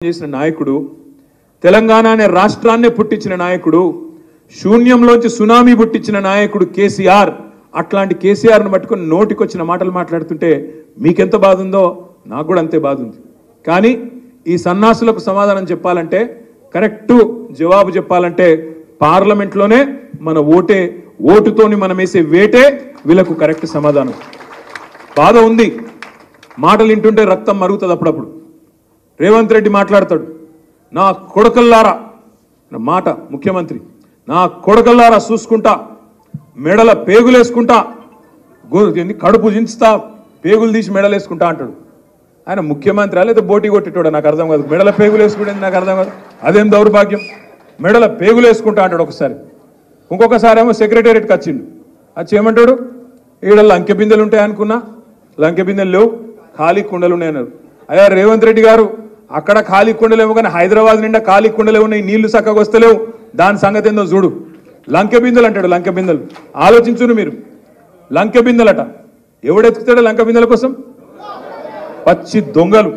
చేసిన నాయకుడు తెలంగాణ అనే రాష్ట్రాన్ని పుట్టించిన నాయకుడు శూన్యంలోంచి సునామీ పుట్టించిన నాయకుడు కేసీఆర్ అట్లాంటి కేసీఆర్ ను పట్టుకొని నోటికొచ్చిన మాటలు మాట్లాడుతుంటే మీకెంత బాధ ఉందో నాకు కూడా అంతే బాధ ఉంది కానీ ఈ సన్నాసులకు సమాధానం చెప్పాలంటే కరెక్ట్ జవాబు చెప్పాలంటే పార్లమెంట్ లోనే మన ఓటుతోని మనం వేసే వేటే వీళ్ళకు కరెక్ట్ సమాధానం బాధ ఉంది మాటలు వింటుంటే రక్తం మరుగుతుంది అప్పుడప్పుడు రేవంత్ రెడ్డి మాట్లాడతాడు నా కొడకల్లారా మాట ముఖ్యమంత్రి నా కొడకల్లారా చూసుకుంటా మెడల పేగులేసుకుంటా కడుపు జించుతా పేగులు తీసి మెడలేసుకుంటా అంటాడు ఆయన ముఖ్యమంత్రి లేదా బోటి కొట్టేటోడు నాకు అర్థం కాదు మెడల పేగులు వేసుకుంటే నాకు అర్థం కాదు అదేం దౌర్భాగ్యం మెడల పేగులు వేసుకుంటా అంటాడు ఒకసారి ఇంకొకసారి ఏమో సెక్రటేరియట్కి వచ్చిండు వచ్చి ఏమంటాడు ఈడ లంకె బిందెలు ఉంటాయి అనుకున్నా లంకె బిందెలు లేవు ఖాళీ కుండలు ఉన్నాయన్నారు అయ్యా రేవంత్ రెడ్డి గారు అక్కడ ఖాళీ కుండలేమో కానీ హైదరాబాద్ నిండా ఖాళీ కుండలే ఉన్నాయి నీళ్లు చక్కగా వస్తలేవు దాని సంగతి ఏందో చూడు లంకె బిందెలు అంటాడు లంకె బిందెలు ఆలోచించును మీరు లంకె బిందెలట ఎవడెత్తుతాడు లంకె బిందెల కోసం పచ్చి దొంగలు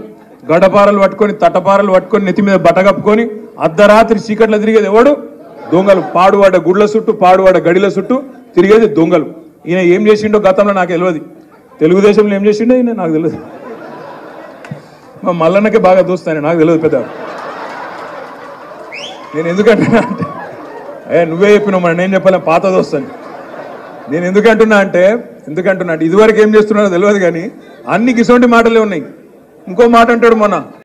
గడపారలు పట్టుకొని తటపారలు పట్టుకొని నెత్తి మీద బట్ట కప్పుకొని అర్ధరాత్రి చీకట్ల తిరిగేది ఎవడు దొంగలు పాడువాడ గుడ్ల చుట్టూ పాడువాడ గడిల చుట్టూ తిరిగేది దొంగలు ఈయన ఏం చేసిండో గతంలో నాకు తెలియదు తెలుగుదేశంలో ఏం చేసిండో ఈయన నాకు తెలియదు మా మల్లన్నకే బాగా దోస్తాను నాకు తెలియదు పెద్ద నేను ఎందుకంటున్నా అంటే అయ్యా నువ్వే చెప్పినావు మరి నేను చెప్పాలి పాత దోస్తాను నేను ఎందుకంటున్నా అంటే ఇదివరకు ఏం చేస్తున్నాడో తెలియదు కానీ అన్ని గిసోంటి మాటలే ఉన్నాయి ఇంకో మాట అంటాడు మొన్న